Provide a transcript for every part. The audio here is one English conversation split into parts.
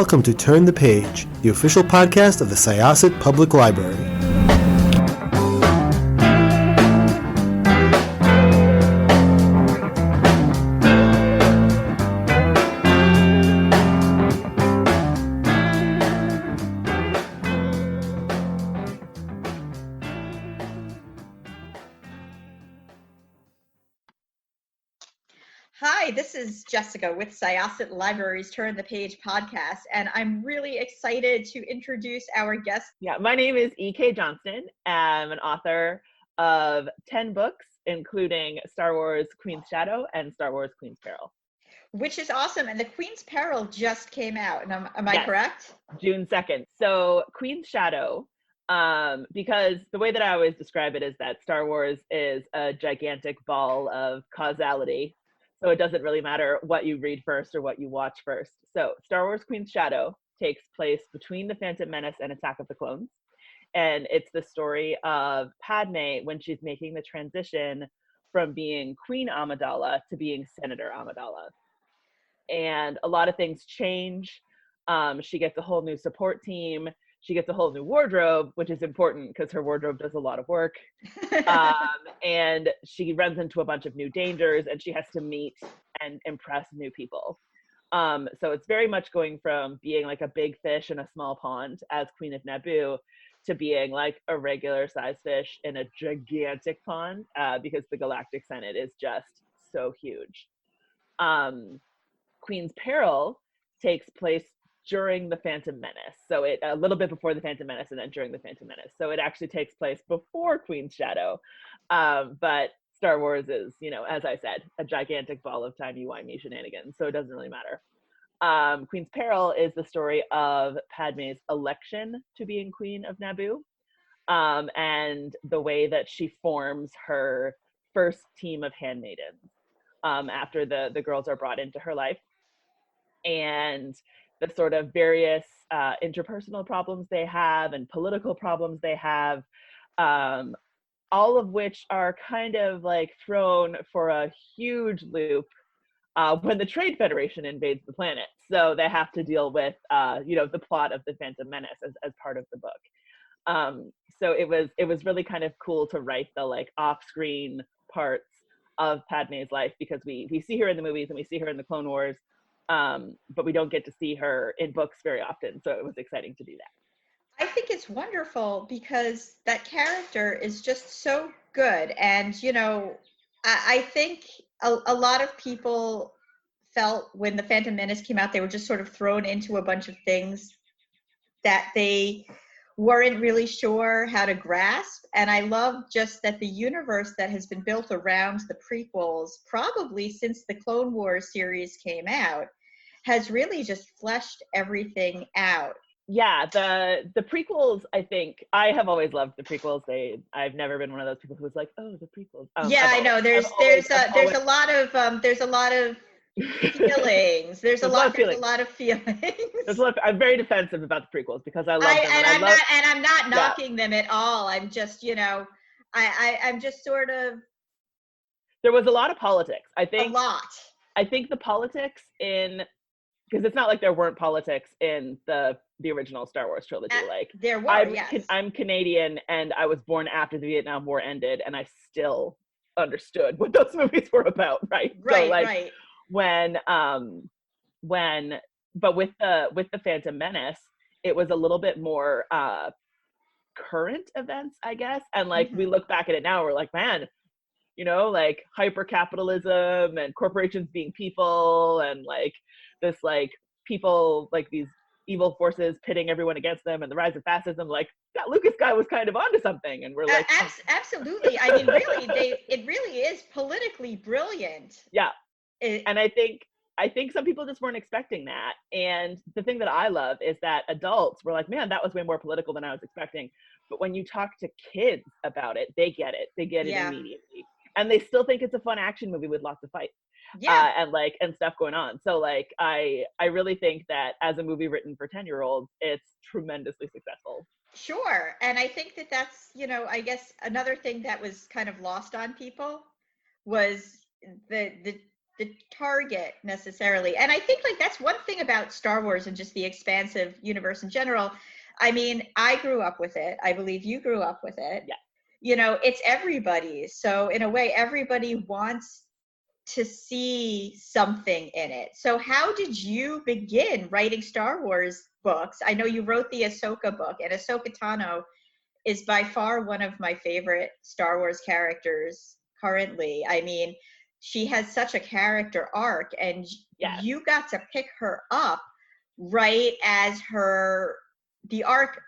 welcome to Turn the Page, the official podcast of the Syosset Public Library. Hi, this is Jessica with Syosset Library's Turn the Page podcast, and I'm really excited to introduce our guest. Yeah, my name is E.K. Johnston. I'm an author of 10 books, including Star Wars Queen's Shadow and Star Wars Queens Peril. Which is awesome, and the Queen's Peril just came out, and am I Yes, correct? June 2nd. So Queen's Shadow, because the way that I always describe it is that Star Wars is a gigantic ball of causality. So it doesn't really matter what you read first or what you watch first. So Star Wars Queen's Shadow takes place between The Phantom Menace and Attack of the Clones. And it's the story of Padme when she's making the transition from being Queen Amidala to being Senator Amidala. And a lot of things change. She gets a whole new support team. She gets a whole new wardrobe, which is important because her wardrobe does a lot of work. And she runs into a bunch of new dangers, and she has to meet and impress new people. So it's very much going from being like a big fish in a small pond as Queen of Naboo to being like a regular sized fish in a gigantic pond, because the Galactic Senate is just so huge. Queen's Peril takes place during the Phantom Menace. So it a little bit before the Phantom Menace and then during the Phantom Menace. So it actually takes place before Queen's Shadow. But Star Wars is, as I said, a gigantic ball of timey-wimey shenanigans. So it doesn't really matter. Queen's Peril is the story of Padme's election to being Queen of Naboo, and the way that she forms her first team of handmaidens after the girls are brought into her life. And the sort of various interpersonal problems they have and political problems they have, all of which are kind of like thrown for a huge loop when the Trade Federation invades the planet. So they have to deal with, the plot of the Phantom Menace as part of the book. So it was really kind of cool to write the like off-screen parts of Padme's life, because we see her in the movies and we see her in the Clone Wars, but we don't get to see her in books very often. So it was exciting to do that. I think it's wonderful because that character is just so good. And, I think a lot of people felt when the Phantom Menace came out, they were just sort of thrown into a bunch of things that they weren't really sure how to grasp. And I love just that the universe that has been built around the prequels, probably since the Clone Wars series came out, has really just fleshed everything out. Yeah, the prequels, I think, I have always loved the prequels. I've never been one of those people who was like, oh, the prequels. I know there's a lot of feelings. There's a lot of feelings. I'm very defensive about the prequels because I love them. I'm not knocking them at all. I'm just, I'm just sort of. There was a lot of politics. I think the politics because it's not like there weren't politics in the original Star Wars trilogy. There were, yes. I'm Canadian, and I was born after the Vietnam War ended, and I still understood what those movies were about, right? Right. But with the Phantom Menace, it was a little bit more current events, I guess. And we look back at it now, we're like, man, hyper capitalism and corporations being people, and this people, these evil forces pitting everyone against them, and the rise of fascism. That Lucas guy was kind of onto something, and we're like, absolutely. I mean, really, it really is politically brilliant. Yeah. And I think some people just weren't expecting that. And the thing that I love is that adults were like, man, that was way more political than I was expecting. But when you talk to kids about it, they get it. They get it immediately. And they still think it's a fun action movie with lots of fights. Yeah. And stuff going on. So I really think that as a movie written for 10-year-olds, it's tremendously successful. Sure. And I think that's, I guess another thing that was kind of lost on people was the the target necessarily. And I think like that's one thing about Star Wars and just the expansive universe in general. I mean, I grew up with it. I believe you grew up with it. Yeah. You know, it's everybody's. So in a way, everybody wants to see something in it. So how did you begin writing Star Wars books? I know you wrote the Ahsoka book, and Ahsoka Tano is by far one of my favorite Star Wars characters currently. I mean, she has such a character arc, and Yes. you got to pick her up right as her arc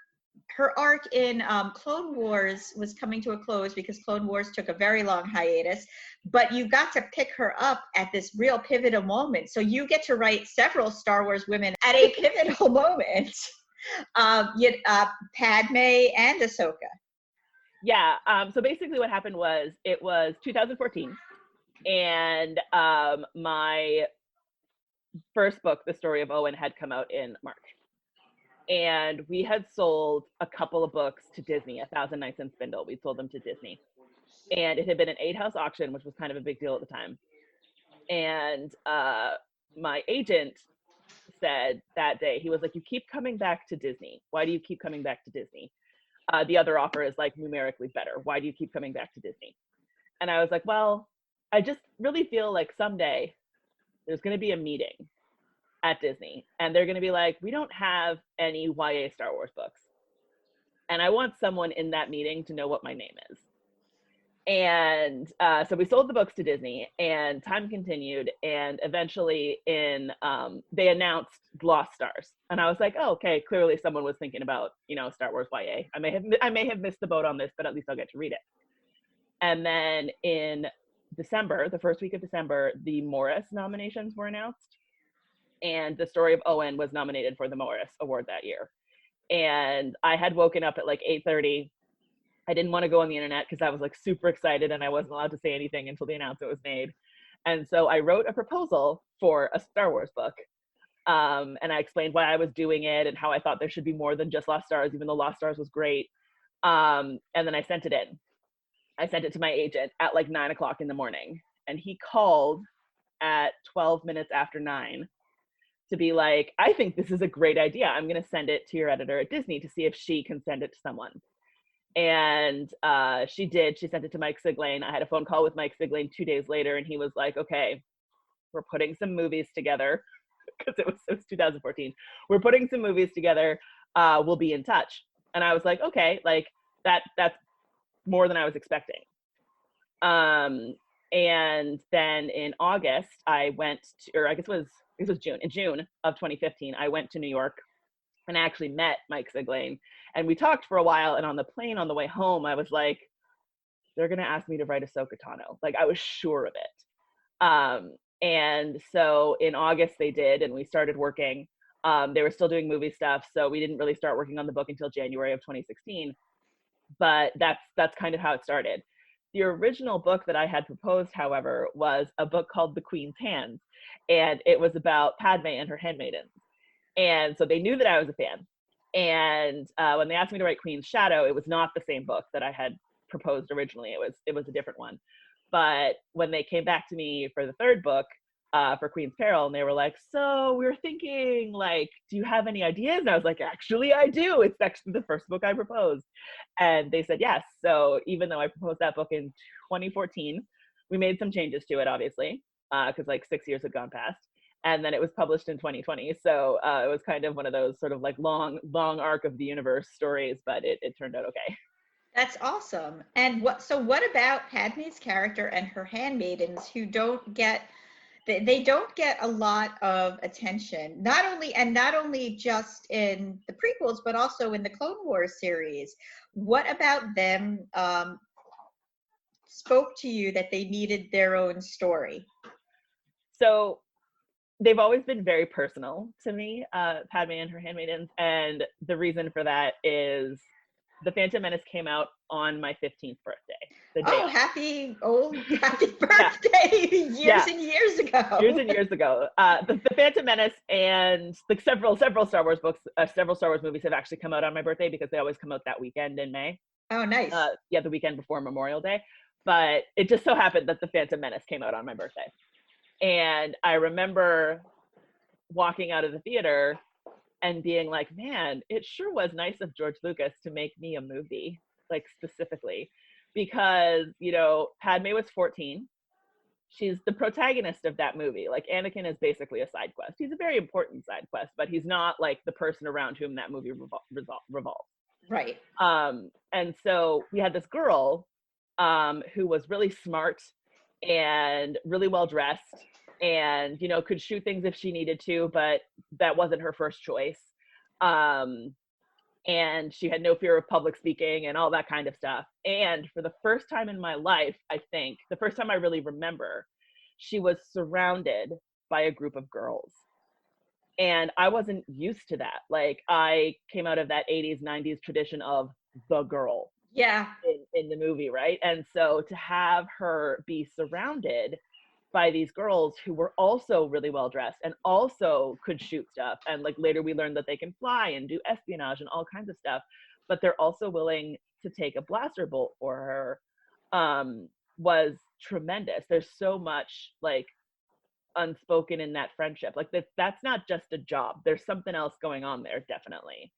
in Clone Wars was coming to a close because Clone Wars took a very long hiatus, but you got to pick her up at this real pivotal moment. So you get to write several Star Wars women at a pivotal moment. Padme and Ahsoka. Yeah. So basically what happened was it was 2014, and my first book, The Story of Owen, had come out in March. And we had sold a couple of books to Disney, A Thousand Nights in Spindle. We sold them to Disney. And it had been an 8-house auction, which was kind of a big deal at the time. And my agent said that day, he was like, you keep coming back to Disney. Why do you keep coming back to Disney? The other offer is like numerically better. Why do you keep coming back to Disney? And I was like, well, I just really feel like someday there's going to be a meeting at Disney, and they're going to be like, we don't have any YA Star Wars books. And I want someone in that meeting to know what my name is. And so we sold the books to Disney, and time continued. And eventually they announced Lost Stars. And I was like, oh, okay, clearly someone was thinking about, Star Wars YA. I may have missed the boat on this, but at least I'll get to read it. And then in December, the first week of December, the Morris nominations were announced. And The Story of Owen was nominated for the Morris Award that year. And I had woken up at like 8:30. I didn't want to go on the internet because I was like super excited, and I wasn't allowed to say anything until the announcement was made. And so I wrote a proposal for a Star Wars book. And I explained why I was doing it and how I thought there should be more than just Lost Stars, even though Lost Stars was great. And then I sent it in. I sent it to my agent at like 9:00 in the morning. And he called at 12 minutes after 9 to be like, I think this is a great idea. I'm going to send it to your editor at Disney to see if she can send it to someone. And she did. She sent it to Mike Siglain. I had a phone call with Mike Siglain 2 days later, and he was like, okay, we're putting some movies together, because it was 2014. We're putting some movies together. We'll be in touch. And I was like, okay, like that's more than I was expecting. And then in August, I went to, or I guess it was June. In June of 2015, I went to New York, and I actually met Mike Siglain, and we talked for a while. And on the plane on the way home, I was like, they're going to ask me to write Ahsoka Tano. Like, I was sure of it. And so in August they did, and we started working. They were still doing movie stuff, so we didn't really start working on the book until January of 2016. But that's kind of how it started. The original book that I had proposed, however, was a book called The Queen's Hands, and it was about Padme and her handmaidens. And so they knew that I was a fan. And when they asked me to write Queen's Shadow, it was not the same book that I had proposed originally. It was a different one. But when they came back to me for the third book, for Queens Peril, and they were like, so we were thinking, like, do you have any ideas? And I was like, actually, I do. It's actually the first book I proposed. And they said yes. So even though I proposed that book in 2014, we made some changes to it, obviously, because like 6 years had gone past. And then it was published in 2020. So it was kind of one of those sort of like long arc of the universe stories, but it turned out okay. That's awesome. And what about Padme's character and her handmaidens, who don't get a lot of attention, not only just in the prequels, but also in the Clone Wars series? What about them spoke to you that they needed their own story? So they've always been very personal to me, Padme and her handmaidens. And the reason for that is The Phantom Menace came out on my 15th birthday. Happy birthday! Yeah. And years ago. Years and years ago. The Phantom Menace and like several Star Wars books, several Star Wars movies have actually come out on my birthday, because they always come out that weekend in May. Oh, nice. The weekend before Memorial Day. But it just so happened that The Phantom Menace came out on my birthday. And I remember walking out of the theater and being like, man, it sure was nice of George Lucas to make me a movie, like specifically, because, you know, Padme was 14. She's the protagonist of that movie. Like, Anakin is basically a side quest. He's a very important side quest, but he's not like the person around whom that movie revolves. Right. And so we had this girl who was really smart and really well dressed, and, you know, could shoot things if she needed to, but that wasn't her first choice. And she had no fear of public speaking and all that kind of stuff. And for the first time in my life, I think, the first time I really remember, she was surrounded by a group of girls. And I wasn't used to that. Like, I came out of that 80s, 90s tradition of the girl. Yeah. In the movie, right? And so to have her be surrounded by these girls who were also really well dressed and also could shoot stuff, and like later we learned that they can fly and do espionage and all kinds of stuff, but they're also willing to take a blaster bolt for her, was tremendous. There's so much like unspoken in that friendship. Like, that's not just a job. There's something else going on there, definitely.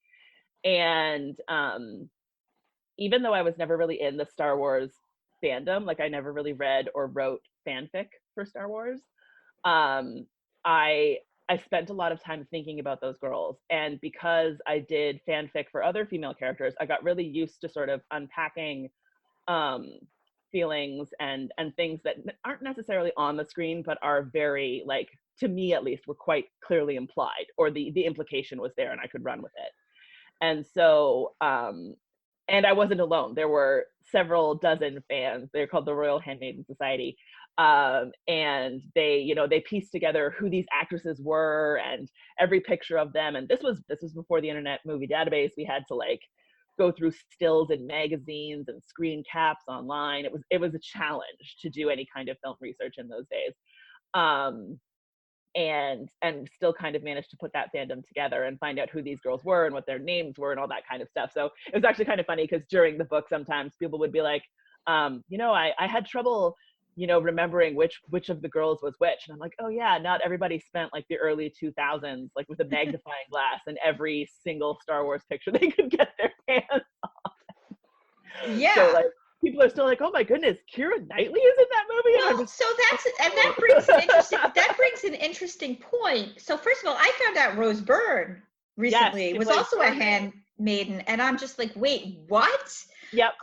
And even though I was never really in the Star Wars fandom, like I never really read or wrote fanfic for Star Wars, I spent a lot of time thinking about those girls. And because I did fanfic for other female characters, I got really used to sort of unpacking feelings and things that aren't necessarily on the screen, but are very, like, to me at least, were quite clearly implied, or the implication was there and I could run with it. And so, and I wasn't alone. There were several dozen fans. They're called the Royal Handmaidens Society. And they, you know, they pieced together who these actresses were and every picture of them. And this was before the Internet Movie Database. We had to like go through stills in magazines and screen caps online. It was a challenge to do any kind of film research in those days. And still kind of managed to put that fandom together and find out who these girls were and what their names were and all that kind of stuff. So it was actually kind of funny because during the book, sometimes people would be like, you know, I had trouble, you know, remembering which of the girls was which. And I'm like, oh yeah, not everybody spent like the early 2000s, like with a magnifying glass in every single Star Wars picture they could get their hands on. Yeah. So like, people are still like, oh my goodness, Keira Knightley is in that movie? Well, and so that brings an interesting point. So first of all, I found out Rose Byrne recently was also a handmaiden, and I'm just like, wait, what? Yep.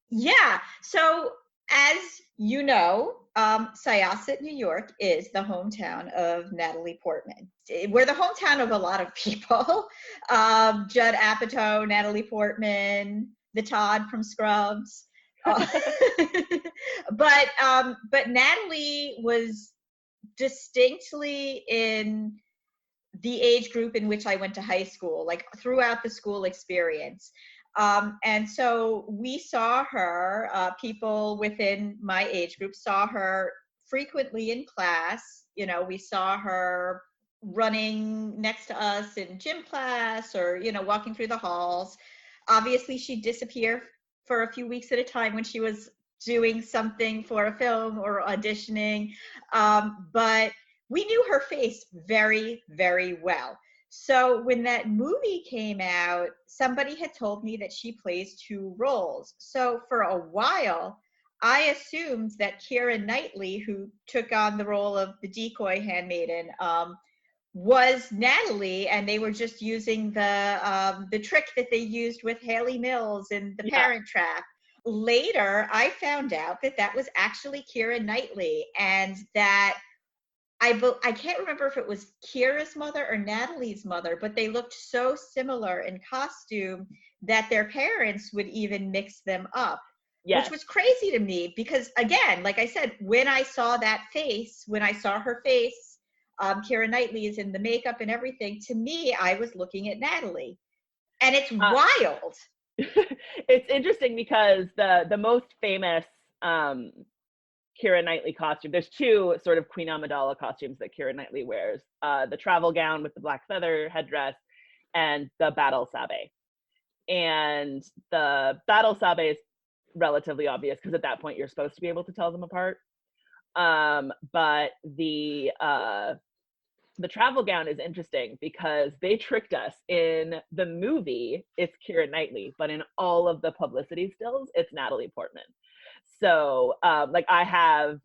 Yeah. So as you know, Syosset, New York is the hometown of Natalie Portman. We're the hometown of a lot of people. Judd Apatow, Natalie Portman, the Todd from Scrubs. But Natalie was distinctly in the age group in which I went to high school, like throughout the school experience. And so we saw her, people within my age group saw her frequently in class. You know, we saw her running next to us in gym class, or, you know, walking through the halls. Obviously, she'd disappear for a few weeks at a time when she was doing something for a film or auditioning. But we knew her face very, very well. So when that movie came out, somebody had told me that she plays two roles. So for a while, I assumed that Keira Knightley, who took on the role of the decoy handmaiden, was Natalie, and they were just using the trick that they used with Haley Mills in The Parent Trap. Later, I found out that was actually Keira Knightley, and that I can't remember if it was Keira's mother or Natalie's mother, but they looked so similar in costume that their parents would even mix them up. Yes. Which was crazy to me because, again, like I said, when I saw her face, Keira Knightley is in the makeup and everything. To me, I was looking at Natalie, and it's wild. It's interesting because the most famous Keira Knightley costume, there's two sort of Queen Amidala costumes that Keira Knightley wears: the travel gown with the black feather headdress, and the battle sabe. And the battle sabe is relatively obvious because at that point you're supposed to be able to tell them apart. But the travel gown is interesting because they tricked us. In the movie, it's Keira Knightley, but in all of the publicity stills, it's Natalie Portman. So like I have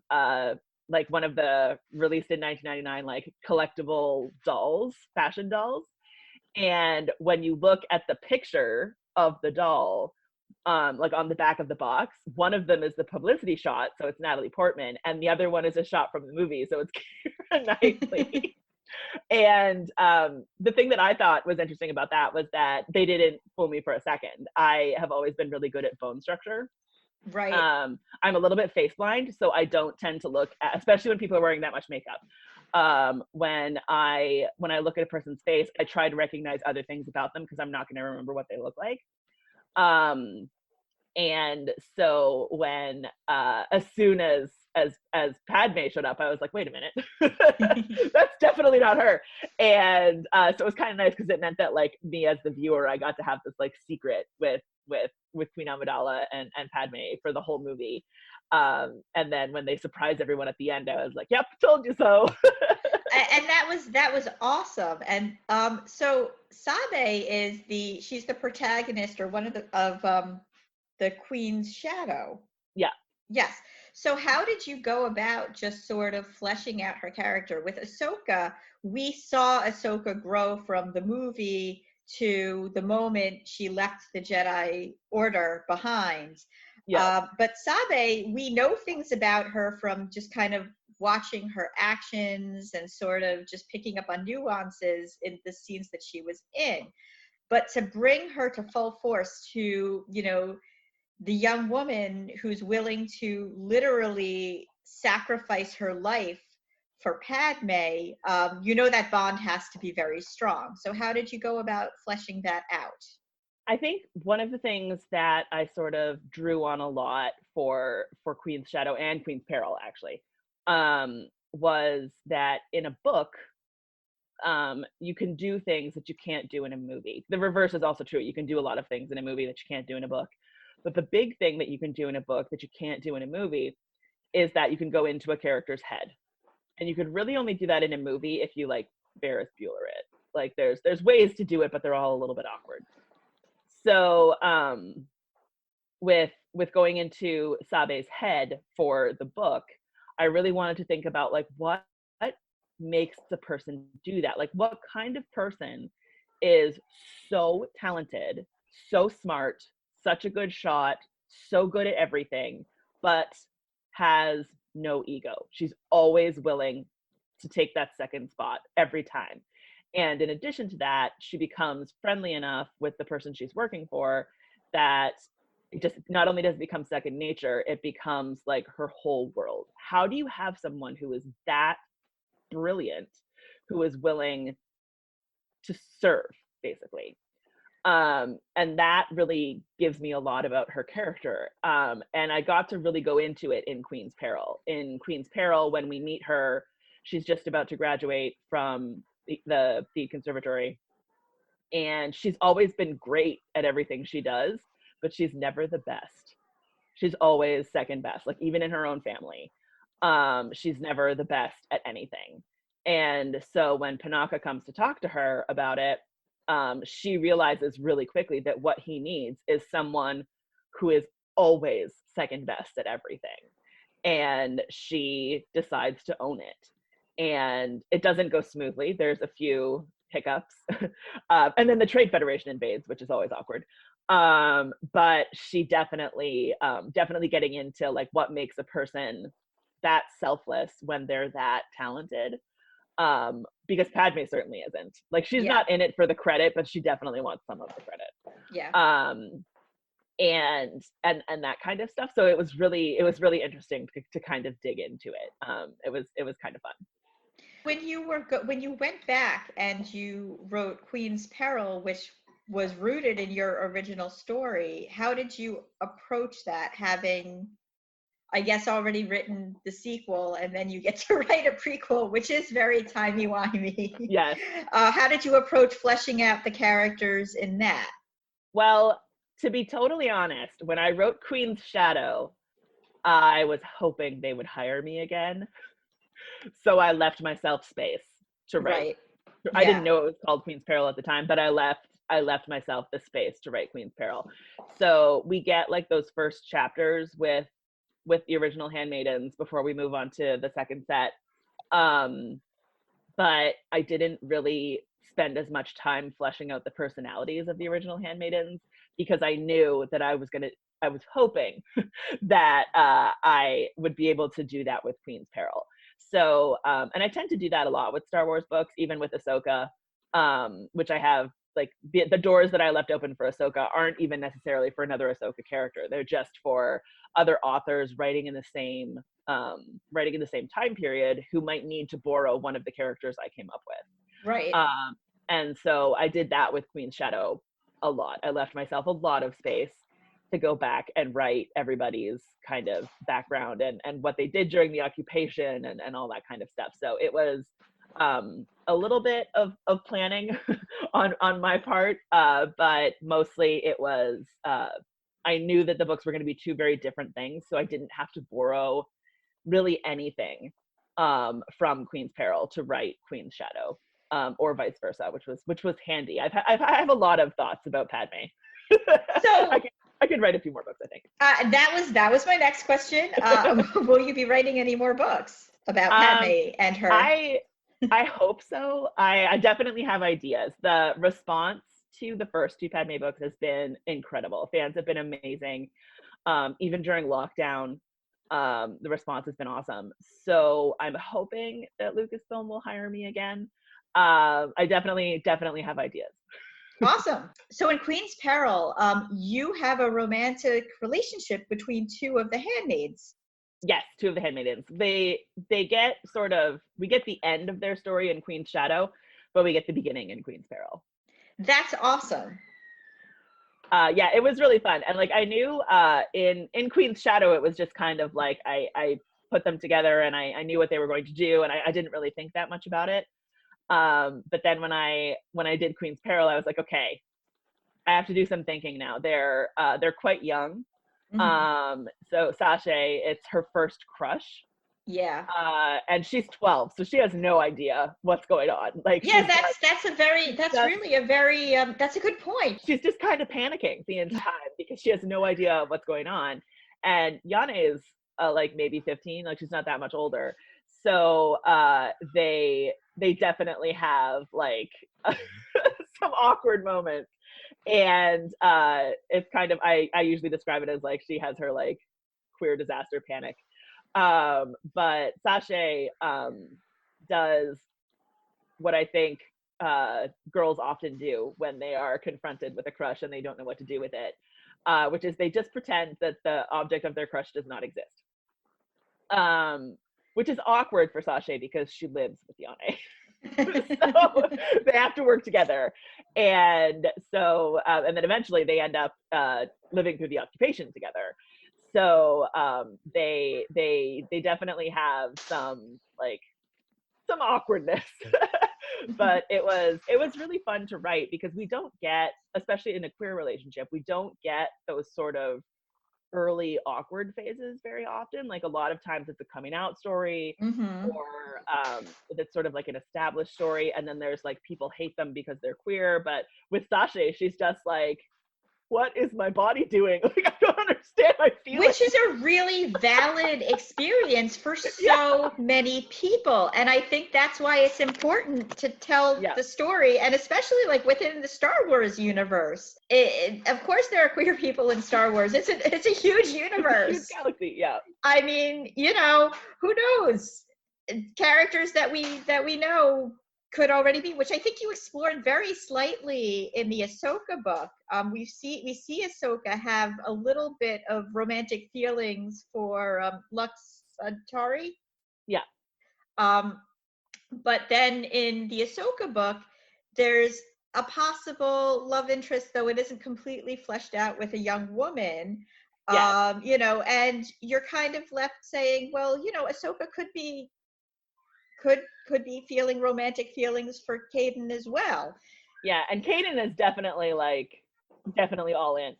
like one of the released in 1999 like collectible dolls, fashion dolls. And when you look at the picture of the doll, like on the back of the box, one of them is the publicity shot, so it's Natalie Portman, and the other one is a shot from the movie, so it's Keira Knightley. And the thing that I thought was interesting about that was that they didn't fool me for a second. I have always been really good at bone structure. Right. I'm a little bit face blind, so I don't tend to look at, especially when people are wearing that much makeup. When I look at a person's face, I try to recognize other things about them because I'm not going to remember what they look like. And so when as soon as Padme showed up, I was like, wait a minute, that's definitely not her. And so it was kind of nice because it meant that like me as the viewer, I got to have this like secret with Queen Amidala and Padme for the whole movie. And then when they surprised everyone at the end, I was like, yep, told you so. And that was awesome. And so Sabe she's the protagonist or one of the Queen's shadow. Yeah. Yes. So how did you go about just sort of fleshing out her character? With Ahsoka, we saw Ahsoka grow from the movie to the moment she left the Jedi Order behind. Yeah. But Sabe, we know things about her from just kind of watching her actions and sort of just picking up on nuances in the scenes that she was in. But to bring her to full force to, the young woman who's willing to literally sacrifice her life for Padme, that bond has to be very strong. So how did you go about fleshing that out? I think one of the things that I sort of drew on a lot for Queen's Shadow and Queen's Peril, actually, was that in a book, you can do things that you can't do in a movie. The reverse is also true. You can do a lot of things in a movie that you can't do in a book. But the big thing that you can do in a book that you can't do in a movie is that you can go into a character's head. And you could really only do that in a movie if you like Ferris Bueller it. Like there's ways to do it, but they're all a little bit awkward. So with going into Sabe's head for the book, I really wanted to think about like what makes the person do that? Like what kind of person is so talented, so smart, such a good shot, so good at everything, but has no ego. She's always willing to take that second spot every time. And in addition to that, she becomes friendly enough with the person she's working for that it just not only does it become second nature, it becomes like her whole world. How do you have someone who is that brilliant, who is willing to serve, basically? And that really gives me a lot about her character. And I got to really go into it in Queen's Peril. In Queen's Peril, when we meet her, she's just about to graduate from the conservatory. And she's always been great at everything she does, but she's never the best. She's always second best, like even in her own family. She's never the best at anything. And so when Panaka comes to talk to her about it, she realizes really quickly that what he needs is someone who is always second best at everything. And she decides to own it. And it doesn't go smoothly. There's a few hiccups. And then the Trade Federation invades, which is always awkward. But she definitely getting into like what makes a person that selfless when they're that talented. Because Padme certainly isn't. Like she's not in it for the credit, but she definitely wants some of the credit. Yeah. And that kind of stuff. So it was really interesting to kind of dig into it. It was kind of fun. When you went back and you wrote Queen's Peril, which was rooted in your original story, how did you approach that, having, I guess, already written the sequel, and then you get to write a prequel, which is very timey-wimey? Yes. How did you approach fleshing out the characters in that? Well, to be totally honest, when I wrote Queen's Shadow, I was hoping they would hire me again. So I left myself space to write. Right. I didn't Yeah. know it was called Queens Peril at the time, but I left myself the space to write Queens Peril. So we get like those first chapters with the original Handmaidens before we move on to the second set. But I didn't really spend as much time fleshing out the personalities of the original Handmaidens because I knew that I was hoping that I would be able to do that with Queen's Peril. So, and I tend to do that a lot with Star Wars books, even with Ahsoka, which I have, like, the doors that I left open for Ahsoka aren't even necessarily for another Ahsoka character. They're just for other authors writing in the same time period who might need to borrow one of the characters I came up with. Right. And so I did that with Queen's Shadow a lot. I left myself a lot of space to go back and write everybody's kind of background and what they did during the occupation and all that kind of stuff. So it was a little bit of planning on my part, but mostly it was, I knew that the books were going to be two very different things, so I didn't have to borrow really anything from Queen's Peril to write Queen's Shadow, or vice versa, which was handy. I have a lot of thoughts about Padme. So I could write a few more books, I think. That was my next question. Will you be writing any more books about Padme and her? I hope so. I definitely have ideas. The response to the first two Padme books has been incredible. Fans have been amazing. Even during lockdown, the response has been awesome. So I'm hoping that Lucasfilm will hire me again. I definitely have ideas. Awesome. So in Queen's Peril, you have a romantic relationship between two of the handmaids. Yes, two of the Handmaidens. They get we get the end of their story in Queen's Shadow, but we get the beginning in Queen's Peril. That's awesome. Yeah, it was really fun. And like I knew in Queen's Shadow, it was just kind of like I put them together and I knew what they were going to do, and I didn't really think that much about it. But then when I did Queen's Peril, I was like, okay, I have to do some thinking now. They're quite young. Mm-hmm. So Sashay, it's her first crush. Yeah. And she's 12, so she has no idea what's going on. Like, yeah, that's really a very that's a good point. She's just kind of panicking the entire time because she has no idea what's going on. And Yana is like maybe 15, like she's not that much older. So they definitely have like some awkward moments. And it's kind of, I usually describe it as like she has her like queer disaster panic. But Sashay does what I think girls often do when they are confronted with a crush and they don't know what to do with it, which is they just pretend that the object of their crush does not exist. Which is awkward for Sashay because she lives with Yane. So they have to work together, and so and then eventually they end up living through the occupation together. So they definitely have some awkwardness. But it was really fun to write because we don't get, especially in a queer relationship, we don't get those sort of early awkward phases very often. Like a lot of times it's a coming out story, Mm-hmm. or it's sort of like an established story, and then there's like people hate them because they're queer. But with Sashay, she's just like, what is my body doing? Like, I don't understand my feelings. Which is a really valid experience for so many people. And I think that's why it's important to tell the story, and especially like within the Star Wars universe. Of course, there are queer people in Star Wars. It's a huge universe. It's a huge galaxy, yeah. I mean, who knows? Characters that we know could already be, which I think you explored very slightly in the Ahsoka book. We see Ahsoka have a little bit of romantic feelings for Lux Tari. Yeah. But then in the Ahsoka book, there's a possible love interest, though it isn't completely fleshed out, with a young woman. Yes. And you're kind of left saying, well, Ahsoka could be feeling romantic feelings for Caden as well. Yeah, and Caden is definitely like definitely all in.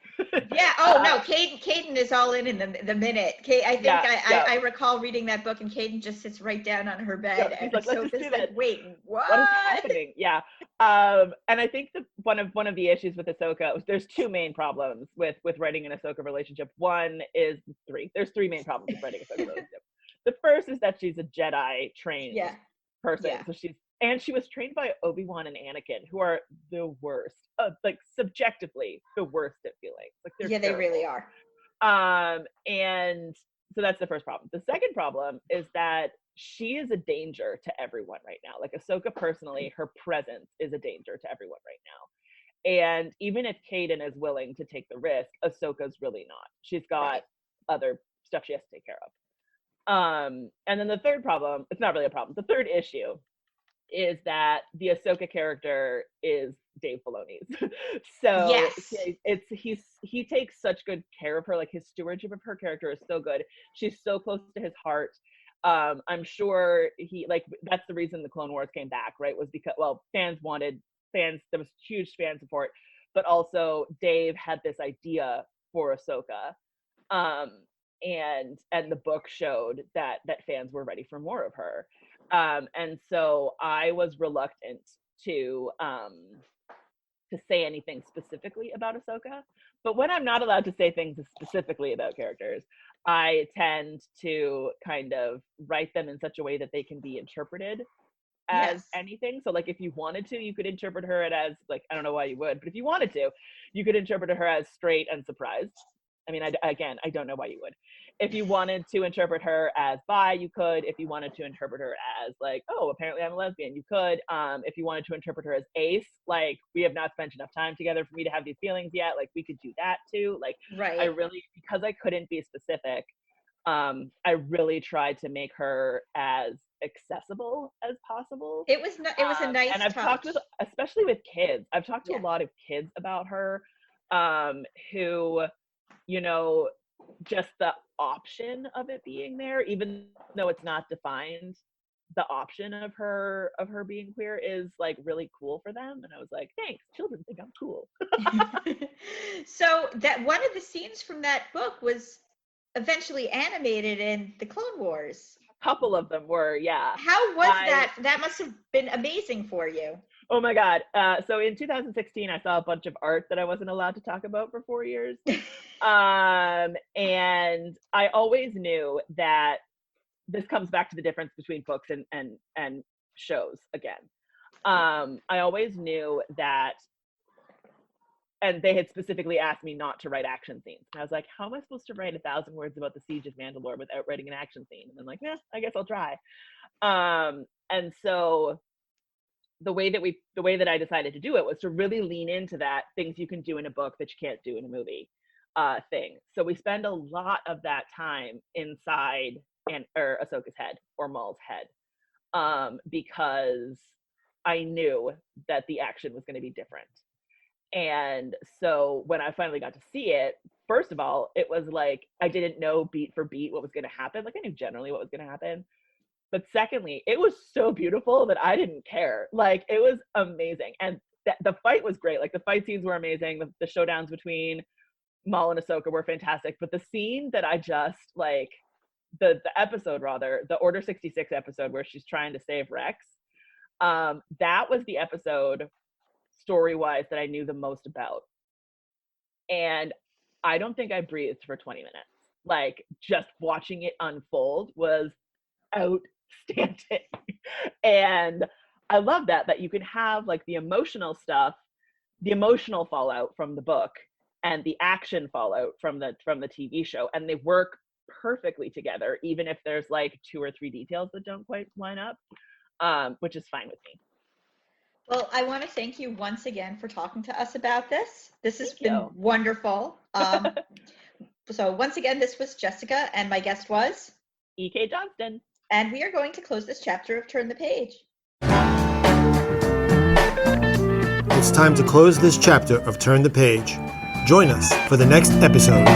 Yeah. Oh no, Caden is all in the minute. I think I recall reading that book, and Caden just sits right down on her bed, Yeah, and like, let's just Ahsoka's do like, this. "Wait, what? What is happening?" Yeah. And I think that one of the issues with Ahsoka, there's two main problems with writing an Ahsoka relationship. There's three main problems with writing a Ahsoka relationship. The first is that she's a Jedi trained person, so she was trained by Obi-Wan and Anakin, who are the worst, like subjectively the worst at feelings. Like they're they really are. And so that's the first problem. The second problem is that she is a danger to everyone right now. Like Ahsoka personally, her presence is a danger to everyone right now. And even if Kaden is willing to take the risk, Ahsoka's really not. She's got other stuff she has to take care of. And then the third problem, it's not really a problem. The third issue is that the Ahsoka character is Dave Filoni's. So he takes such good care of her. Like his stewardship of her character is so good. She's so close to his heart. I'm sure that's the reason the Clone Wars came back, right? Was because, well, there was huge fan support, but also Dave had this idea for Ahsoka. And the book showed that fans were ready for more of her. And so I was reluctant to say anything specifically about Ahsoka. But when I'm not allowed to say things specifically about characters, I tend to kind of write them in such a way that they can be interpreted as anything. So like if you wanted to, you could interpret her as, like, I don't know why you would, but if you wanted to, you could interpret her as straight and surprised. I mean, I don't know why you would. If you wanted to interpret her as bi, you could. If you wanted to interpret her as like, oh, apparently I'm a lesbian, you could. If you wanted to interpret her as ace, like, we have not spent enough time together for me to have these feelings yet, like, we could do that too. Like, I really, because I couldn't be specific, I really tried to make her as accessible as possible. It was a nice and I've talked with, especially with kids, I've talked to a lot of kids about her, who, you know, just the option of it being there, even though it's not defined, the option of her being queer is like really cool for them. And I was like, thanks, children think I'm cool. So that one of the scenes from that book was eventually animated in the Clone Wars. A couple of them were, yeah. How was that? That must have been amazing for you. Oh my God. So in 2016, I saw a bunch of art that I wasn't allowed to talk about for 4 years. And I always knew that this comes back to the difference between books and shows again. I always knew that, and they had specifically asked me not to write action scenes. And I was like, how am I supposed to write 1,000 words about the Siege of Mandalore without writing an action scene? And I'm like, yeah, I guess I'll try. And so the way that I decided to do it was to really lean into that things you can do in a book that you can't do in a movie thing. So we spend a lot of that time inside Ahsoka's head or Maul's head, because I knew that the action was going to be different. And so when I finally got to see it, first of all, it was like I didn't know beat for beat what was going to happen. Like I knew generally what was going to happen. But secondly, it was so beautiful that I didn't care. Like, it was amazing. And the fight was great. Like, the fight scenes were amazing. The showdowns between Maul and Ahsoka were fantastic. But the scene that I just, like, the episode, rather, the Order 66 episode where she's trying to save Rex, that was the episode, story-wise, that I knew the most about. And I don't think I breathed for 20 minutes. Like, just watching it unfold was outstanding. And I love that you can have like the emotional stuff, the emotional fallout from the book and the action fallout from the TV show, and they work perfectly together, even if there's like 2 or 3 details that don't quite line up, which is fine with me. Well, I want to thank you once again for talking to us about this. This has been wonderful. So once again, this was Jessica, and my guest was E.K. Johnston. And we are going to close this chapter of Turn the Page. It's time to close this chapter of Turn the Page. Join us for the next episode.